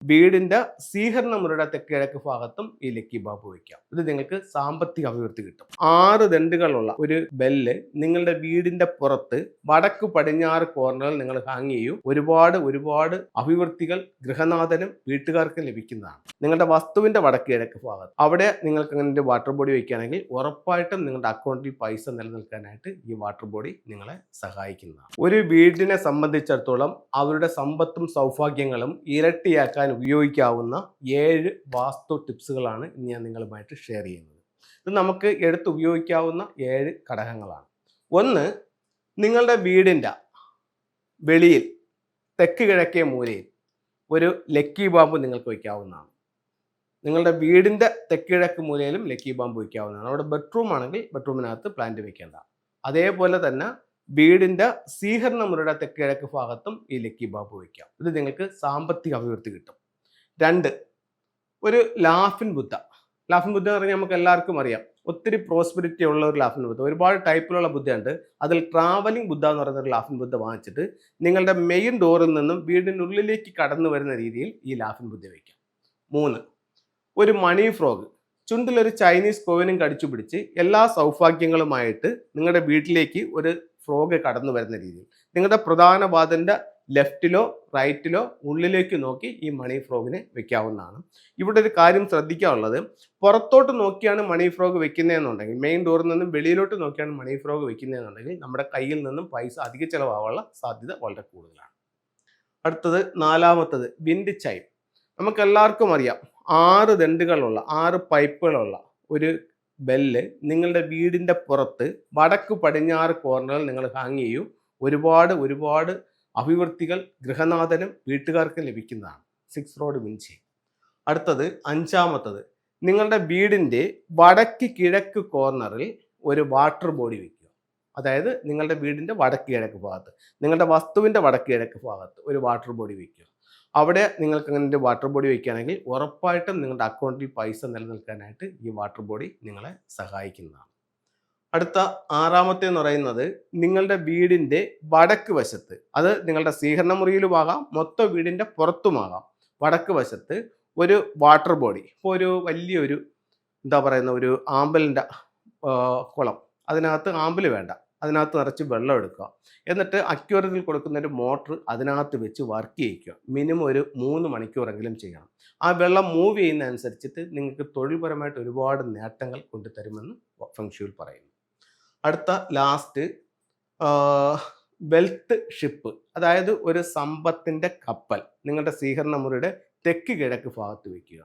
വീടിന്റെ സ്വീകരണ മുറിയുടെ തെക്കിഴക്ക് ഭാഗത്തും ഈ ലക്കി ബാമ്പു വയ്ക്കാം. ഇത് നിങ്ങൾക്ക് സാമ്പത്തിക അഭിവൃദ്ധി കിട്ടും. 6 ദണ്ടുകളുള്ള ഒരു ബെല്ല് നിങ്ങളുടെ വീടിന്റെ പുറത്ത് വടക്ക് പടിഞ്ഞാറ് കോർണറിൽ നിങ്ങൾ ഹാങ് ചെയ്യും. ഒരുപാട് അഭിവൃദ്ധികൾ ഗൃഹനാഥനും വീട്ടുകാർക്കും ലഭിക്കുന്നതാണ്. നിങ്ങളുടെ വസ്തുവിന്റെ വടക്ക് കിഴക്ക് ഭാഗത്ത് അവിടെ നിങ്ങൾക്ക് അങ്ങനെ വാട്ടർ ബോഡി വയ്ക്കുകയാണെങ്കിൽ ഉറപ്പായിട്ടും നിങ്ങളുടെ അക്കൗണ്ടിൽ പൈസ നിലനിൽക്കാനായിട്ട് ഈ വാട്ടർ ബോഡി നിങ്ങളെ സഹായിക്കുന്നതാണ്. ഒരു വീടിനെ സംബന്ധിച്ചിടത്തോളം അവരുടെ സമ്പത്തും സൗഭാഗ്യങ്ങളും ഇരട്ടിയാക്കാൻ ഉപയോഗിക്കാവുന്ന 7 വാസ്തു ടിപ്സുകളാണ് ഇന്ന് ഞാൻ നിങ്ങളുമായിട്ട് ഷെയർ ചെയ്യുന്നത്. ഇത് നമുക്ക് എടുത്ത് ഉപയോഗിക്കാവുന്ന 7 ഘടകങ്ങളാണ്. ഒന്ന്, നിങ്ങളുടെ വീടിൻ്റെ വെളിയിൽ തെക്ക് കിഴക്കേ മൂലയിൽ ഒരു ലക്കി ബാമ്പ് നിങ്ങൾക്ക് വയ്ക്കാവുന്നതാണ്. നിങ്ങളുടെ വീടിൻ്റെ തെക്ക് കിഴക്ക് മൂലയിലും ലക്കി ബാമ്പ് വയ്ക്കാവുന്നതാണ്. അവിടെ ബെഡ്റൂം ആണെങ്കിൽ ബെഡ്റൂമിനകത്ത് പ്ലാന്റ് വയ്ക്കേണ്ട. അതേപോലെ തന്നെ വീടിന്റെ സ്വീകരണ മുറിയുടെ തെക്ക് കിഴക്ക് ഭാഗത്തും ഈ ലക്കി ബാമ്പ് വയ്ക്കാം. ഇത് നിങ്ങൾക്ക് സാമ്പത്തിക അഭിവൃദ്ധി കിട്ടും. 2, ഒരു ലാഫിൻ ബുദ്ധ. ലാഫിൻ ബുദ്ധ എന്ന് പറഞ്ഞാൽ നമുക്ക് എല്ലാവർക്കും അറിയാം, ഒത്തിരി പ്രോസ്പെരിറ്റി ഉള്ള ഒരു ലാഫിൻ ബുദ്ധ. ഒരുപാട് ടൈപ്പിലുള്ള ബുദ്ധയുണ്ട്. അതിൽ ട്രാവലിംഗ് ബുദ്ധ എന്ന് പറയുന്ന ഒരു ലാഫിൻ ബുദ്ധ വാങ്ങിച്ചിട്ട് നിങ്ങളുടെ മെയിൻ ഡോറിൽ നിന്നും വീടിനുള്ളിലേക്ക് കടന്നു വരുന്ന രീതിയിൽ ഈ ലാഫിൻ ബുദ്ധ വയ്ക്കാം. 3, ഒരു മണി ഫ്രോഗ്. ചുണ്ടിലൊരു ചൈനീസ് കോയിനും കടിച്ചു പിടിച്ച് എല്ലാ സൗഭാഗ്യങ്ങളുമായിട്ട് നിങ്ങളുടെ വീട്ടിലേക്ക് ഒരു ഫ്രോഗ് കടന്നു വരുന്ന രീതിയിൽ നിങ്ങളുടെ പ്രധാന വാതിലിന്റെ ലെഫ്റ്റിലോ റൈറ്റിലോ ഉള്ളിലേക്ക് നോക്കി ഈ മണി ഫ്രോഗിനെ വെക്കാവുന്നതാണ്. ഇവിടെ ഒരു കാര്യം ശ്രദ്ധിക്കാനുള്ളത്, പുറത്തോട്ട് നോക്കിയാണ് മണി ഫ്രോഗ് വെക്കുന്നതെന്നുണ്ടെങ്കിൽ, മെയിൻ ഡോറിൽ നിന്നും വെളിയിലോട്ട് നോക്കിയാണ് മണി ഫ്രോഗ് വെക്കുന്നതെന്നുണ്ടെങ്കിൽ നമ്മുടെ കയ്യിൽ നിന്നും പൈസ അധിക ചിലവാകാനുള്ള സാധ്യത വളരെ കൂടുതലാണ്. അടുത്തത് 4-മത്തത് വിൻഡ് ചൈം. നമുക്ക് എല്ലാവർക്കും അറിയാം, 6 ദണ്ടുകളുള്ള 6 പൈപ്പുകളുള്ള ഒരു ബെല്ല് നിങ്ങളുടെ വീടിന്റെ പുറത്ത് വടക്ക് പടിഞ്ഞാറ് കോർണറിൽ നിങ്ങൾ ഹാങ് ചെയ്യും. ഒരുപാട് അഭിവൃദ്ധികൾ ഗൃഹനാഥനും വീട്ടുകാർക്കും ലഭിക്കുന്നതാണ്. 6 റോഡ് വിൻഡ് ചൈം. അടുത്തത് 5-മത്തത്, നിങ്ങളുടെ വീടിന്റെ വടക്ക് കിഴക്ക് കോർണറിൽ ഒരു വാട്ടർ ബോഡി വയ്ക്കുക. അതായത് നിങ്ങളുടെ വീടിന്റെ വടക്ക് കിഴക്ക് ഭാഗത്ത്, നിങ്ങളുടെ വസ്തുവിന്റെ വടക്ക് കിഴക്ക് ഭാഗത്ത് ഒരു വാട്ടർ ബോഡി വയ്ക്കുക. അവിടെ നിങ്ങൾക്ക് അങ്ങനെ വാട്ടർ ബോഡി വയ്ക്കുകയാണെങ്കിൽ ഉറപ്പായിട്ടും നിങ്ങളുടെ അക്കൗണ്ടിൽ പൈസ നിലനിൽക്കാനായിട്ട് ഈ വാട്ടർ ബോഡി നിങ്ങളെ സഹായിക്കുന്നതാണ്. അടുത്ത 6-മത്തെ എന്ന് പറയുന്നത്, നിങ്ങളുടെ വീടിന്റെ വടക്ക് വശത്ത്, അത് നിങ്ങളുടെ സ്വീകരണ മുറിയിലുമാകാം മൊത്തം വീടിന്റെ പുറത്തുമാകാം, വടക്ക് വശത്ത് ഒരു വാട്ടർ ബോഡി. ഇപ്പോൾ ഒരു വലിയൊരു ഒരു ആമ്പലിൻ്റെ കുളം, അതിനകത്ത് ആമ്പൽ വേണ്ട, അതിനകത്ത് നിറച്ച് വെള്ളം എടുക്കുക. എന്നിട്ട് അക്വേറിയത്തിൽ കൊടുക്കുന്ന ഒരു മോട്ടർ അതിനകത്ത് വെച്ച് വർക്ക് ചെയ്യിക്കുക. മിനിമം ഒരു 3 മണിക്കൂറെങ്കിലും ചെയ്യണം. ആ വെള്ളം മൂവ് ചെയ്യുന്ന അനുസരിച്ചിട്ട് നിങ്ങൾക്ക് തൊഴിൽപരമായിട്ട് ഒരുപാട് നേട്ടങ്ങൾ കൊണ്ടുതരുമെന്ന് ഫെങ്ഷുയിൽ പറയുന്നു. അടുത്ത ലാസ്റ്റ്, വെൽത്ത് ഷിപ്പ്, അതായത് ഒരു സമ്പത്തിൻ്റെ കപ്പൽ നിങ്ങളുടെ സ്വീകരണ മുറിയുടെ തെക്ക് കിഴക്ക് ഭാഗത്ത് വയ്ക്കുക.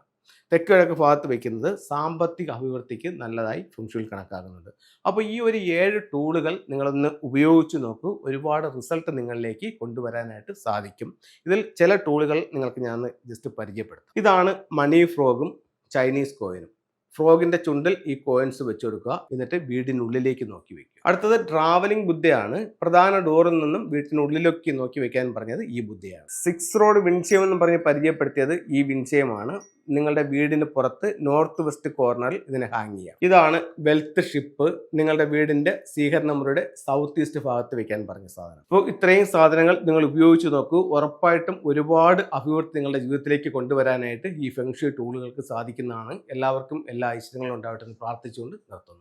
തെക്ക് കിഴക്ക് ഭാഗത്ത് വയ്ക്കുന്നത് സാമ്പത്തിക അഭിവൃദ്ധിക്ക് നല്ലതായി ഫെങ്ഷുയിൽ കണക്കാക്കുന്നുണ്ട്. അപ്പോൾ ഈ ഒരു 7 ടൂളുകൾ നിങ്ങളൊന്ന് ഉപയോഗിച്ച് നോക്കൂ. ഒരുപാട് റിസൾട്ട് നിങ്ങളിലേക്ക് കൊണ്ടുവരാനായിട്ട് സാധിക്കും. ഇതിൽ ചില ടൂളുകൾ നിങ്ങൾക്ക് ഞാൻ ജസ്റ്റ് പരിചയപ്പെടുത്താം. ഇതാണ് മണി ഫ്രോഗും ചൈനീസ് കോയിനും. ഫ്രോഗിന്റെ ചുണ്ടിൽ ഈ കോയിൻസ് വെച്ച് കൊടുക്കുക, എന്നിട്ട് വീടിനുള്ളിലേക്ക് നോക്കി വെക്കുക. അടുത്തത് ട്രാവലിംഗ് ബുദ്ധയാണ്. പ്രധാന ഡോറിൽ നിന്നും വീട്ടിനുള്ളിലേക്ക് നോക്കി വെക്കാൻ പറഞ്ഞത് ഈ ബുദ്ധയാണ്. 6 റോഡ് വിൻഡ് ചൈം എന്ന് പറഞ്ഞ് പരിചയപ്പെടുത്തിയത് ഈ വിൻഡ് ചൈമാണ്. നിങ്ങളുടെ വീടിന് പുറത്ത് നോർത്ത് വെസ്റ്റ് കോർണറിൽ ഇതിനെ ഹാങ് ചെയ്യാം. ഇതാണ് വെൽത്ത് ഷിപ്പ്, നിങ്ങളുടെ വീടിന്റെ സ്വീകരണ മുറിയുടെ സൗത്ത് ഈസ്റ്റ് ഭാഗത്ത് വെക്കാൻ പറഞ്ഞ സാധനം. അപ്പോൾ ഇത്രയും സാധനങ്ങൾ നിങ്ങൾ ഉപയോഗിച്ച് നോക്കൂ. ഉറപ്പായിട്ടും ഒരുപാട് അഭിവൃദ്ധി നിങ്ങളുടെ ജീവിതത്തിലേക്ക് കൊണ്ടുവരാനായിട്ട് ഈ ഫെങ്ഷുയി ടൂളുകൾക്ക് സാധിക്കുന്നതാണ്. എല്ലാവർക്കും എല്ലാ ഐശ്വര്യങ്ങളും ഉണ്ടാവട്ടെ എന്ന് പ്രാർത്ഥിച്ചുകൊണ്ട് നിർത്തുന്നു.